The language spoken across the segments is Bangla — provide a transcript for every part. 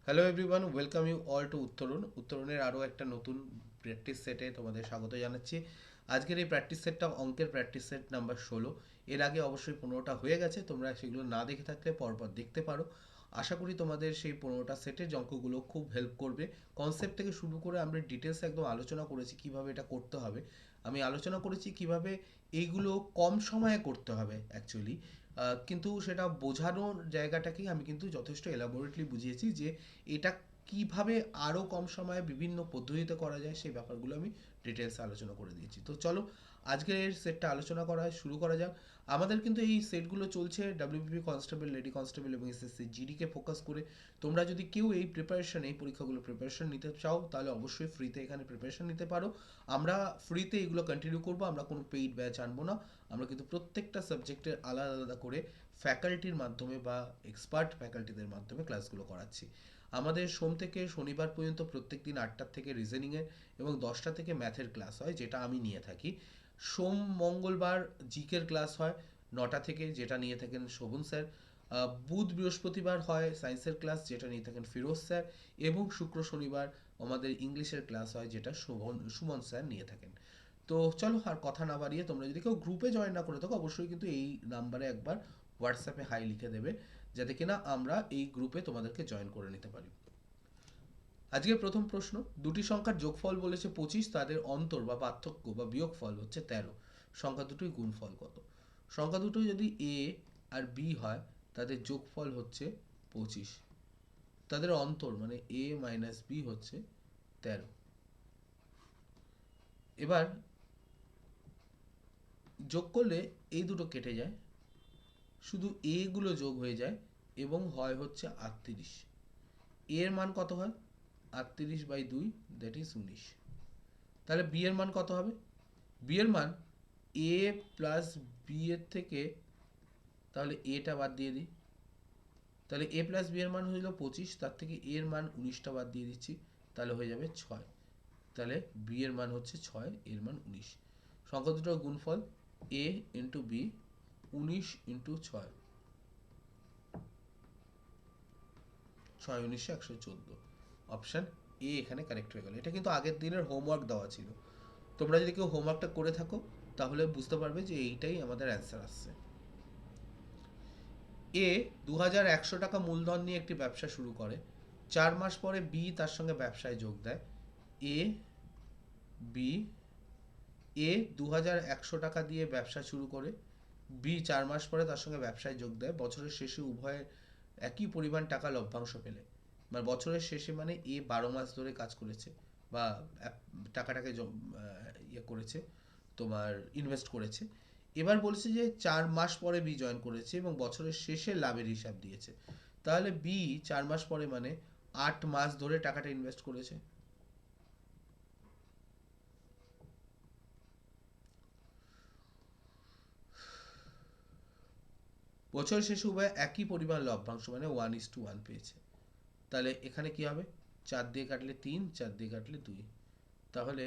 Hello everyone, welcome you all to উত্তরণের আরও একটা নতুন প্র্যাকটিস সেটে তোমাদের স্বাগত জানাচ্ছি। আজকের এই প্র্যাকটিস সেটটা অঙ্কের প্র্যাকটিস সেট নাম্বার 16। এর আগে অবশ্যই 15টা হয়ে গেছে, তোমরা সেগুলো না দেখে থাকলে পরপর দেখতে পারো। আশা করি তোমাদের সেই 15টা সেটের যে অঙ্কগুলো খুব হেল্প করবে। কনসেপ্ট থেকে শুরু করে আমরা ডিটেলস একদম আলোচনা করেছি কিভাবে এটা করতে হবে। আমি আলোচনা করেছি কিভাবে এইগুলো কম সময়ে করতে হবে অ্যাকচুয়ালি, কিন্তু সেটা বোঝানোর জায়গাটাকেই আমি কিন্তু যথেষ্ট এলাবোরেটলি বুঝিয়েছি যে এটা কিভাবে আরও কম সময়ে বিভিন্ন পদ্ধতিতে করা যায় সেই ব্যাপারগুলো আমি ডিটেলসে আলোচনা করে দিয়েছি। তো চলো আজকের এই সেটটা আলোচনা করা শুরু করা যাক। আমাদের কিন্তু এই সেটগুলো চলছে ডাব্লিউবিপি কনস্টেবল, লেডি কনস্টেবল এবং এসএসসি জিডিকে ফোকাস করে। তোমরা যদি কেউ এই পরীক্ষাগুলো প্রিপারেশন নিতে চাও তাহলে অবশ্যই ফ্রিতে এখানে প্রিপারেশন নিতে পারো। আমরা ফ্রিতে এগুলো কন্টিনিউ করব, আমরা কোনো পেইড ব্যাচ আনবো না। আমরা কিন্তু প্রত্যেকটা সাবজেক্টের আলাদা আলাদা করে ফ্যাকাল্টির মাধ্যমে বা এক্সপার্ট ফ্যাকাল্টিদের মাধ্যমে ক্লাসগুলো করাচ্ছি। আমাদের সোম থেকে শনিবার পর্যন্ত প্রত্যেক দিন 8টা থেকে রিজনিংয়ের এবং 10টা থেকে ম্যাথের ক্লাস হয়, যেটা আমি নিয়ে থাকি। সোম মঙ্গলবার জিকের ক্লাস হয় 9টা থেকে, যেটা নিয়ে থাকেন শোভন স্যার। বুধ বৃহস্পতিবার হয় সায়েন্সের ক্লাস, যেটা নিয়ে থাকেন ফিরোজ স্যার। এবং শুক্র শনিবার আমাদের ইংলিশের ক্লাস হয়, যেটা সুমন স্যার নিয়ে থাকেন। তো চলো আর কথা না বাড়িয়ে, তোমরা যদি কেউ গ্রুপে জয়েন না করে থাকো অবশ্যই কিন্তু এই নাম্বারে একবার হোয়াটসঅ্যাপে হাই লিখে দেবে, যাতে কিনা আমরা এই গ্রুপে তোমাদেরকে জয়েন করে নিতে পারি। আজকের প্রথম প্রশ্ন, দুটি সংখ্যার যোগফল বলেছে 25, তাদের অন্তর বা পার্থক্য বা বিয়োগফল হচ্ছে 13। সংখ্যা দুটোই গুণফল কত? সংখ্যা দুটো যদি এ আর বি হয় তাদের যোগফল হচ্ছে 25, তাদের অন্তর মানে এ মাইনাস বি হচ্ছে 13। এবার যোগ করলে এই দুটো কেটে যায়, শুধু এ গুলো যোগ হয়ে যায় এবং হয় হচ্ছে 38। এর মান কত হয়? 38/2, দ্যাট ইজ 19। তাহলে বি এর মান কত হবে? বি এর মান এ প্লাস বি এর থেকে, তাহলে এটা বাদ দিয়ে দিই। তাহলে এ প্লাস বি এর মান হইল 25, তার থেকে এর মান 19টা বাদ দিয়ে দিচ্ছি, তাহলে হয়ে যাবে 6। তাহলে বি এর মান হচ্ছে 6, এর মান 19। সংখ্যা দুটোর গুণফল A into B, 19 into 6, 6 19 114। Option A এখানে কারেক্ট হয়ে গেল। এটা কিন্তু আগের দিনের হোমওয়ার্ক দেওয়া ছিল, তোমরা যদি কেউ হোমওয়ার্কটা করে থাকো তাহলে বুঝতে পারবে যে এইটাই আমাদের অ্যান্সার আসছে। এ 2100 টাকা মূলধন নিয়ে একটি ব্যবসা শুরু করে। 4 মাস পরে বি তার সঙ্গে ব্যবসায় যোগ দেয়। এ বি এ 2100 টাকা দিয়ে ব্যবসা শুরু করে, বি 4 মাস পরে তার সঙ্গে ব্যবসায় যোগ দেয়। বছরের শেষে উভয়ে একই পরিমাণ টাকা লভ্যাংশ পেলে। মানে বছরের শেষে মানে এ 12 মাস ধরে কাজ করেছে বা টাকাটাকে ইয়ে করেছে, তোমার ইনভেস্ট করেছে। এবার বলছে যে 4 মাস পরে বি জয়েন করেছে এবং বছরের শেষে লাভের হিসাব দিয়েছে। তাহলে বি 4 মাস পরে মানে 8 মাস ধরে টাকাটা ইনভেস্ট করেছে। বছর শেষে উভয় একই পরিমাণ লভ্যাংশ মানে 1:1 পেয়েছে। তাহলে এখানে কি হবে? 4 দিয়ে কাটলে 3, 4 দিয়ে কাটলে 2, তাহলে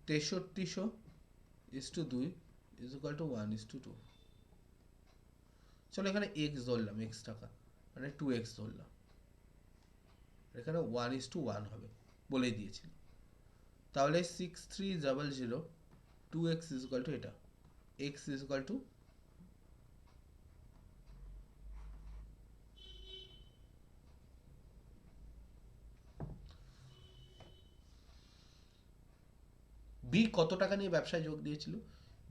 6300:2 ইজ ইকুয়াল টু 1:2। চলো এখানে এক্স ধরলাম, এক্স টাকা মানে 2x ধরলাম, এখানে 1:1 হবে বলেই দিয়েছিল। তাহলে 6300 2x ইজ ইকুয়াল টু এটা, x ইজ ইকুয়াল টু বি কত টাকা নিয়ে ব্যবসায় যোগ দিয়েছিল?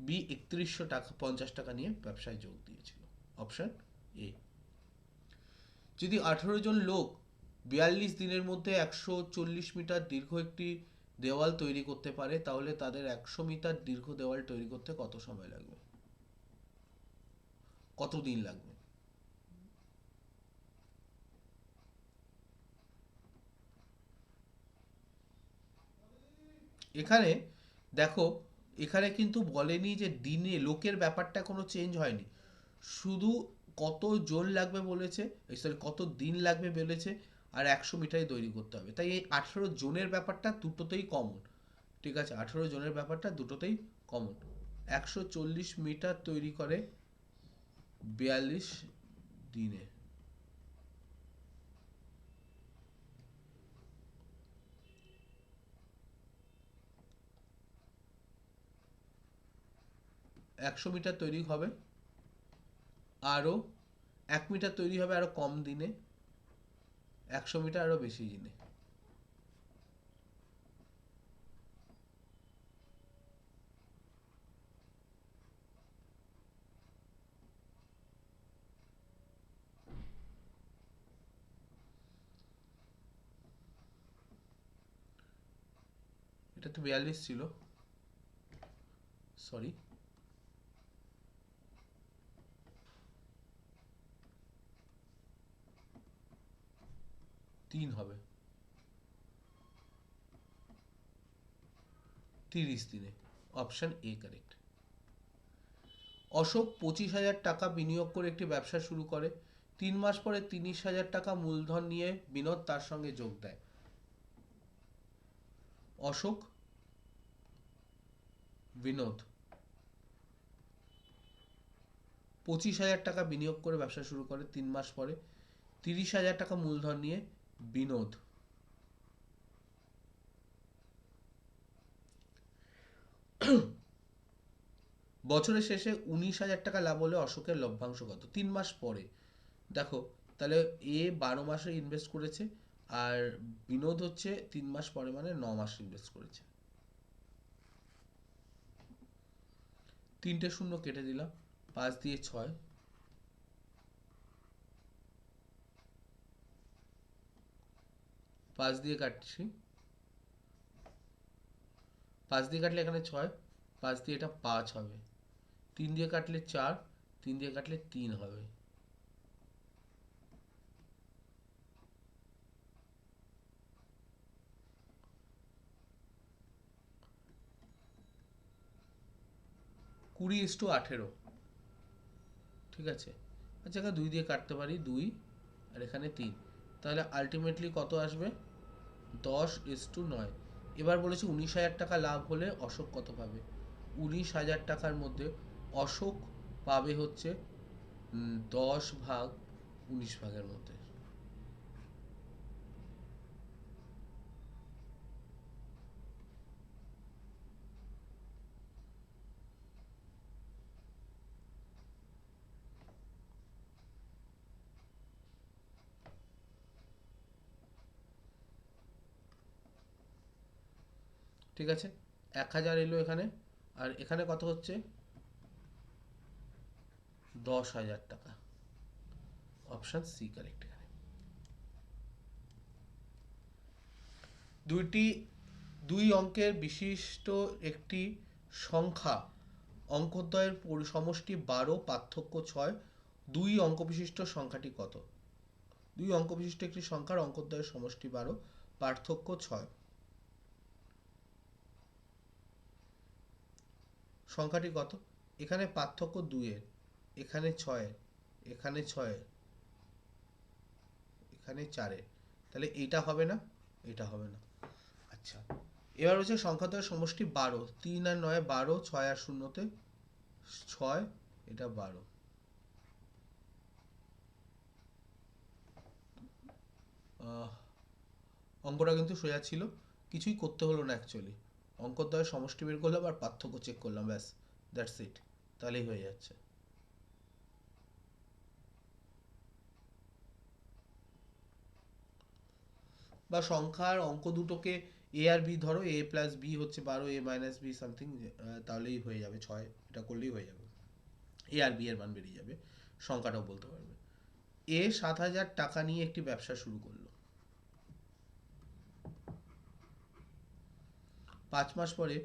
বি 3150 টাকা নিয়ে ব্যবসায় যোগ দিয়েছিল। Option A. যদি 18 জন লোক 42 দিনের মধ্যে 140 মিটার দীর্ঘ একটি দেওয়াল তৈরি করতে পারে, তাহলে তাদের 100 মিটার দীর্ঘ দেওয়াল তৈরি করতে কত সময় লাগবে? কত দিন লাগবে? এখানে দেখো, এখানে কিন্তু বলেনি যে দিনে লোকের ব্যাপারটা কোনো চেঞ্জ হয়নি, শুধু কত জন লাগবে বলেছে, সরি কত দিন লাগবে বলেছে, আর 100 মিটারই তৈরি করতে হবে। তাই এই 18 জনের ব্যাপারটা দুটোতেই কমন। ঠিক আছে, 18 জনের ব্যাপারটা দুটোতেই কমন। 140 মিটার তৈরি করে 42 দিনে। একশো মিটার তৈরি হবে আরো, 1 মিটার তৈরি হবে আরো কম দিনে, 100 মিটার আরো বেশি দিনে। এটা তো 42 ছিল, সরি। 3 হবে 30 দিনে। Option A correct. অশোক 25,000 টাকা বিনিয়োগ করে একটি ব্যবসা শুরু করে। 3 মাস পরে 30,000 টাকা মূলধন নিয়ে বিনোদ তার সঙ্গে যোগ দেয়। অশোক, বিনোদ 25,000 টাকা বিনিয়োগ করে ব্যবসা শুরু করে। 3 মাস পরে 30,000 টাকা মূলধন নিয়ে বিনোদ বছরের শেষে 19,000 টাকা লাভ হলে অশোকের লভ্যাংশ কত? 3 মাস পরে। দেখো, তাহলে এ 12 মাসে ইনভেস্ট করেছে, আর বিনোদ হচ্ছে 3 মাস পরে, মানে 9 মাস ইনভেস্ট করেছে। 3টে শূন্য কেটে দিলাম, 5 দিয়ে 6, 5 দিয়ে কাটছি, 5 দিয়ে কাটলে এখানে 6, 5 দিয়ে এটা 5 হবে, 3 দিয়ে কাটলে 4, 3 দিয়ে কাটলে 3 হবে। কুড়ি ইস্টু 18, ঠিক আছে। আচ্ছা, এখানে 2 দিয়ে কাটতে পারি, 2, আর এখানে 3, তাহলে আলটিমেটলি কত আসবে? 10:9। এবার বলেছি 19,000 টাকা লাভ হলে অশোক কত পাবে। 19,000 টাকার মধ্যে অশোক পাবে হচ্ছে 10 ভাগ 19 ভাগের মধ্যে। ঠিক আছে, 1,000 এলো এখানে, আর এখানে কত হচ্ছে? 10,000 টাকা। অপশন সি কারেক্ট এখানে। দুইটি দুই অঙ্কের বিশিষ্ট একটি সংখ্যা অঙ্কদ্বয়ের সমষ্টি 12, পার্থক্য 6। দুই অঙ্ক বিশিষ্ট সংখ্যাটি কত? দুই অঙ্ক বিশিষ্ট একটি সংখ্যার অঙ্কদ্বয়ের সমষ্টি 12, পার্থক্য 6। সংখ্যাটি কত? এখানে পার্থক্য 2 এর, এখানে 6 এর, এখানে 6 এর, এখানে 4 এর, তাহলে এইটা হবে না, এটা হবে না। আচ্ছা, এবার হচ্ছে সংখ্যাদ্বয়ের সমষ্টি 12, 3 আর 9 12, 6 আর 0তে 6, এটা 12। অঙ্কটা কিন্তু সোজা ছিল, কিছুই করতে হলো না অ্যাকচুয়ালি। অঙ্কদ্বয়ের সমষ্টি বের করলাম আর পার্থক্য চেক করলাম, ব্যাস, দ্যাটস ইট, তাহলেই হয়ে যাচ্ছে। বা সংখ্যার অঙ্ক দুটোকে এ আর বি ধরো, এ প্লাস বি হচ্ছে 12, এ মাইনাস বি সামথিং, তাহলেই হয়ে যাবে 6, এটা করলেই হয়ে যাবে, এ আর বি এর মান বেরিয়ে যাবে, সংখ্যাটাও বলতে পারবে। এ 7,000 টাকা নিয়ে একটি ব্যবসা শুরু করলো। 5 মাস পরে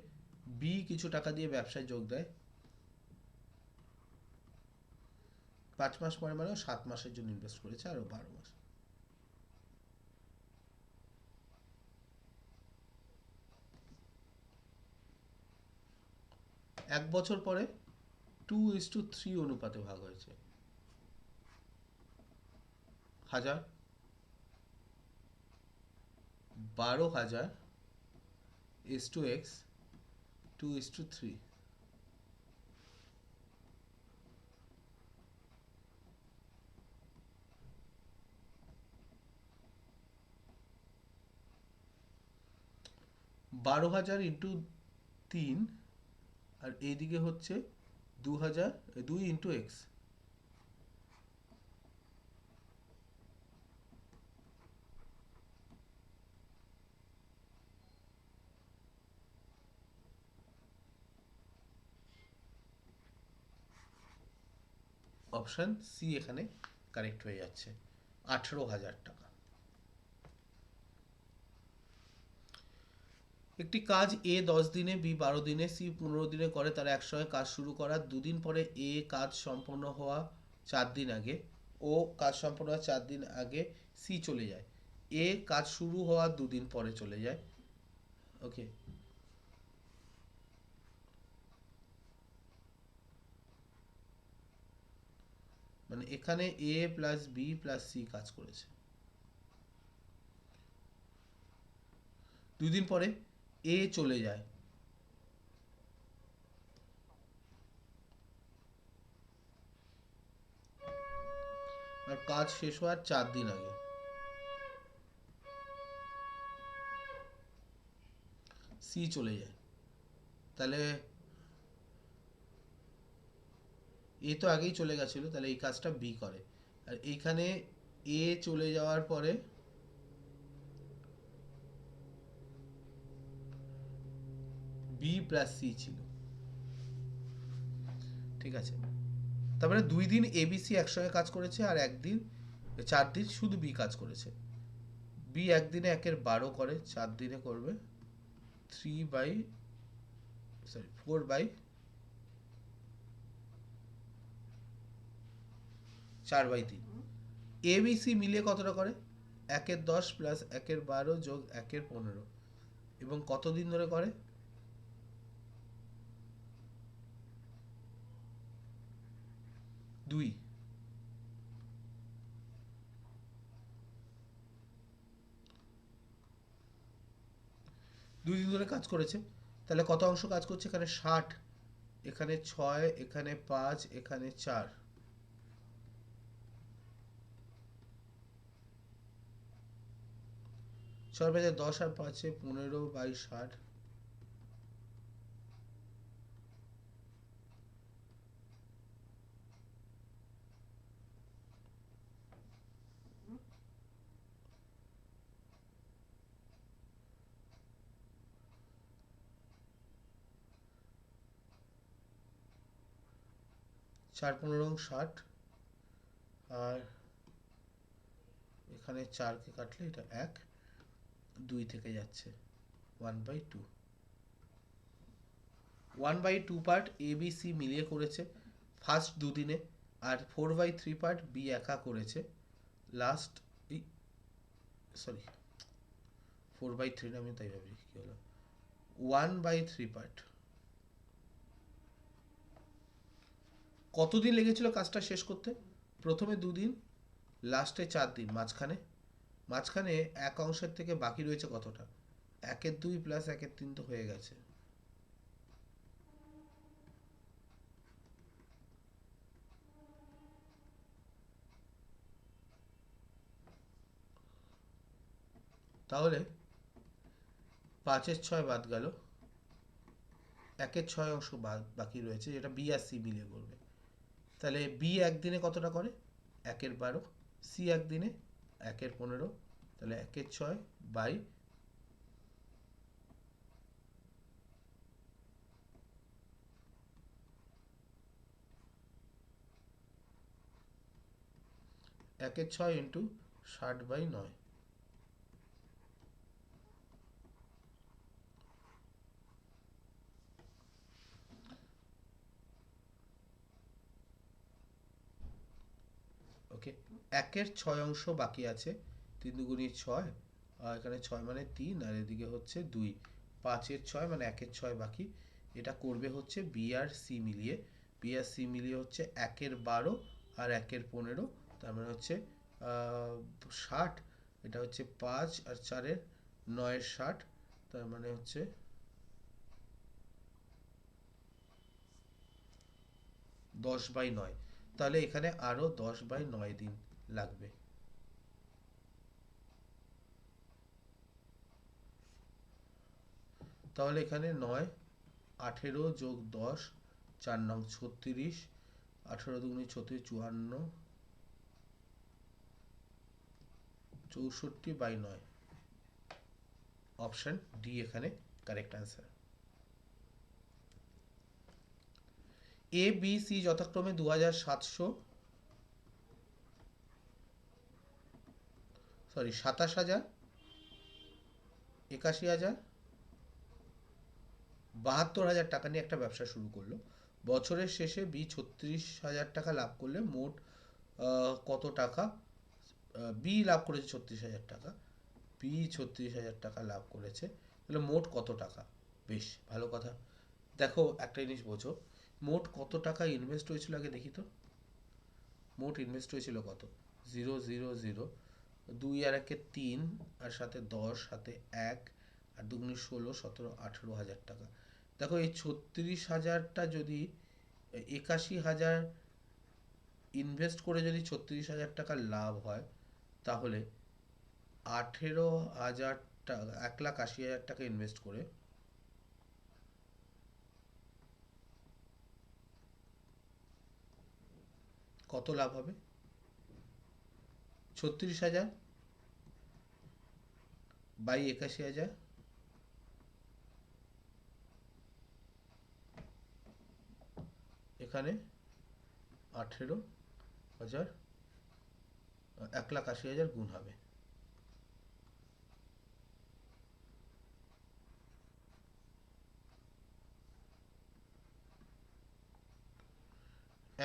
বি কিছু টাকা দিয়ে ব্যবসায় যোগ দেয়। 5 মাস পরে মানে 7 মাসের জন্য ইনভেস্ট করেছে, আরো 12 মাস। 1 বছর পরে 2:3 অনুপাতে ভাগ হয়েছে। 1000, 12,000 x 2:3। 12,000 ইন্টু 3, আর এইদিকে হচ্ছে 2,000, 2 ইন্টু এক্স। অপশান সি এখানে কারেক্ট হয়ে যাচ্ছে, 18,000 টাকা। একটি কাজ এ 10 দিনে, বি 12 দিনে, সি 15 দিনে করে তারা একসঙ্গে কাজ শুরু করার দুদিন পরে এ কাজ সম্পন্ন হওয়া 4 দিন আগে, ও কাজ সম্পন্ন হওয়ার 4 দিন আগে সি চলে যায়, এ কাজ শুরু হওয়ার 2 দিন পরে চলে যায়। ওকে, মানে এখানে এ প্লাস বি প্লাস সি কাজ করেছে, 2 দিন পরে এ চলে যায়, আর কাজ শেষ হওয়ার 4 দিন আগে সি চলে যায়। তাহলে এ তো আগেই চলে গেছিল, তাহলে এই কাজটা বি করে। আর এইখানে এ চলে যাওয়ার পরে বি প্লাস সি ছিল, ঠিক আছে। তারপরে 2 দিন এবিসি একসঙ্গে কাজ করেছে, আর 4 দিন শুধু বি কাজ করেছে। বি একদিনে 1/12 করে, 4 দিনে করবে 4/3। এবিসি মিলিয়ে কতটা করে? 1/10 প্লাস 1/12 যোগ 1/15, এবং কতদিন ধরে করে? 2। 2 দিন ধরে কাজ করেছে, তাহলে কত অংশ কাজ করছে? এখানে 60, এখানে 6, এখানে 5, এখানে 4, 6 5 10 আর 5 15/60, 4 15 60, আর এখানে 4কে কাটলে এটা 1, 2 থেকে যাচ্ছে 1/2। 1/2 পার্ট এ বি সি মিলিয়ে করেছে ফার্স্ট 2 দিনে, আর 4/3 পার্ট বি একা করেছে লাস্ট, সরি 4/3 না, আমি তাই ভাবছি কি হলো, 1/3 পার্ট। কতদিন লেগেছিল কাজটা শেষ করতে? প্রথমে 2 দিন, লাস্টে 4 দিন, মাঝখানে মাঝখানে এক অংশের থেকে বাকি রয়েছে কতটা? 1/2 প্লাস 1/3 তো হয়ে গেছে। তাহলে 5/6 বাদ গেল, 1/6 অংশ বাকি রয়েছে, যেটা বি আর সি মিলিয়ে করবে। তাহলে বি একদিনে কতটা করে? 1/12, সি একদিনে 1/15, তাহলে 1/6 বাই 1/6 ইন্টু 60/9। ওকে, 1/6 অংশ বাকি আছে, 3 দুগুণী 6, আর এখানে 6 মানে 3, আর এদিকে হচ্ছে 2, 5/6 মানে 1/6 বাকি। এটা করবে হচ্ছে বি আর সি মিলিয়ে, বি আর সি মিলিয়ে হচ্ছে 1/12 আর 1/15, তার মানে হচ্ছে 60, এটা হচ্ছে 5 আর 4 9/60, তার মানে হচ্ছে 10/9। তাহলে এখানে আরো 10/9 দিন লাগবে। তাহলে এখানে 9 18 যোগ 10 4 নং 36 18 দুগুণে 36 54 64/9 অপশন ডি এখানে correct answer. A B C যথাক্রমে 2700 27,000 81,000 72,000 টাকা নিয়ে একটা ব্যবসা শুরু করলো। বছরের শেষে বি 36,000 টাকা লাভ করলে মোট কত টাকা? বি লাভ করেছে 36,000 টাকা, বি 36,000 টাকা লাভ করেছে, তাহলে মোট কত টাকা? বেশ ভালো কথা। দেখো একটা জিনিস বোঝো, মোট কত টাকা ইনভেস্ট হয়েছিল আগে দেখি তো। মোট ইনভেস্ট হয়েছিল কত? 0 0 0, 2 আর 1 3, আর সাথে 10, সাথে 1, আর 2 16, 17, 18,000 টাকা। দেখো এই 36,000টা যদি 81,000 ইনভেস্ট করে যদি 36,000 টাকা লাভ হয়, তাহলে 18,000 টাকা, 1,80,000 টাকা ইনভেস্ট করে কত লাভ হবে? 36,000 বাই 81,000, এখানে 18,000, 1,80,000 গুণ হবে।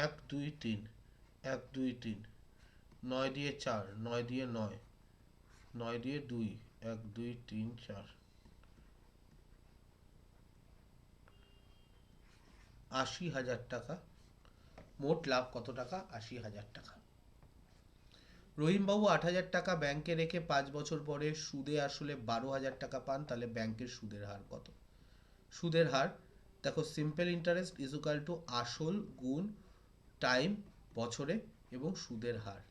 এক দুই তিন, 1 2 3, 9 দিয়ে 4, 9 দিয়ে 9, 9 দিয়ে 2, 1 2 3 4, 80,000 টাকা। মোট লাভ কত টাকা? 80,000 টাকা। রহিমবাবু 8,000 টাকা ব্যাংকে রেখে 5 বছর পরে সুদে আসলে 12,000 টাকা পান, তাহলে ব্যাংকের সুদের হার কত? সুদের হার দেখো, simple interest is equal two আসল গুণ টাইম বছরে এবং সুদের হার।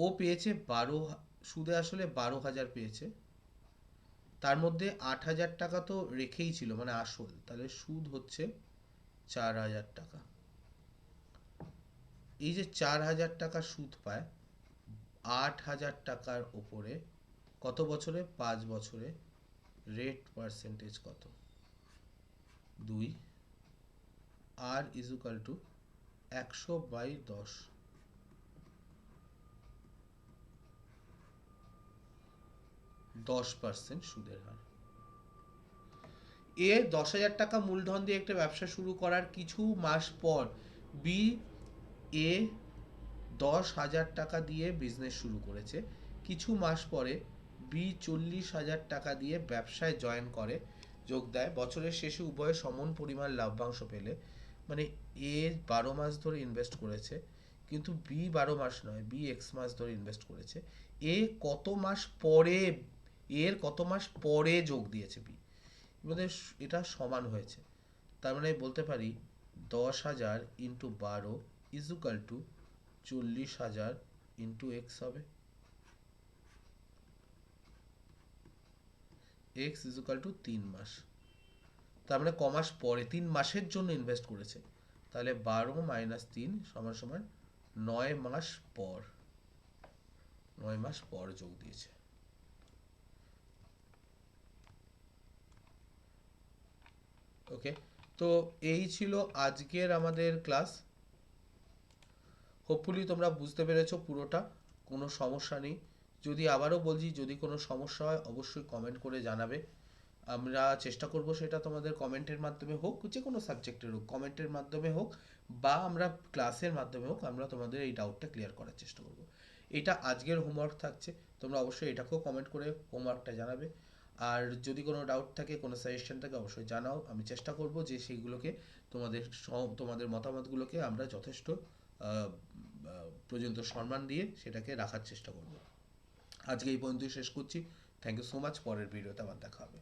ও পেয়েছে 12, সুদে আসলে 12,000 পেয়েছে, তার মধ্যে 8,000 টাকা তো রেখেই ছিল মানে আসল, তাহলে সুদ হচ্ছে 4,000 টাকা। এই যে 4,000 টাকা সুদ পায় 8,000 টাকার ওপরে, কত বছরে? 5 বছরে। রেট পার্সেন্টেজ কত? 2, আর ইজ ইকুয়াল টু 100/10, 10% সুদের হার। এ 10,000 টাকা মূলধন দিয়ে একটা ব্যবসা শুরু করার কিছু মাস পর বি এ 10,000 টাকা দিয়ে বিজনেস শুরু করেছে। কিছু মাস পরে বি 40,000 টাকা দিয়ে ব্যবসায় জয়েন করে, যোগ দেয়। বছরের শেষে উভয়ে সমান পরিমাণ লভ্যাংশ পেলে, মানে এ 12 মাস ধরে ইনভেস্ট করেছে, কিন্তু বি 12 মাস নয়, বি এক্স মাস ধরে ইনভেস্ট করেছে। এ কত মাস পরে, এর কত মাস পরে যোগ দিয়েছে বি, মানে এটা সমান হয়েছে। তার মানে বলতে পারি 10,000 into 12 is equal two 40,000 into x হবে। এক্স ইজ ইকুয়াল টু 3 মাস। তার মানে ক মাস পরে? 3 মাসের জন্য ইনভেস্ট করেছে, তাহলে 12 মাইনাস 3 সমান সমান 9 মাস পর, 9 মাস পর যোগ দিয়েছে। ওকে, তো এই ছিল আজকের আমাদের ক্লাস। হোপফুলি তোমরা বুঝতে পেরেছো পুরোটা, কোনো সমস্যা নেই। যদি আবারও বলছি, যদি কোনো সমস্যা হয় অবশ্যই কমেন্ট করে জানাবে, আমরা চেষ্টা করব সেটা তোমাদের কমেন্টের মাধ্যমে হোক, যে কোনো সাবজেক্টের হোক, কমেন্টের মাধ্যমে হোক বা আমরা ক্লাসের মাধ্যমে হোক, আমরা তোমাদের এই ডাউটটা ক্লিয়ার করার চেষ্টা করব। এটা আজকের হোমওয়ার্ক থাকছে, তোমরা অবশ্যই এটাকেও কমেন্ট করে হোমওয়ার্কটা জানাবে। আর যদি কোনো ডাউট থাকে, কোনো সাজেশন থাকে, অবশ্যই জানাও। আমি চেষ্টা করব যে সেইগুলোকে তোমাদের মতামতগুলোকে আমরা যথেষ্ট পর্যন্ত সম্মান দিয়ে সেটাকে রাখার চেষ্টা করব। আজকে এই পর্যন্তই শেষ করছি। Thank you so much. পরের ভিডিওতে আবার দেখা হবে।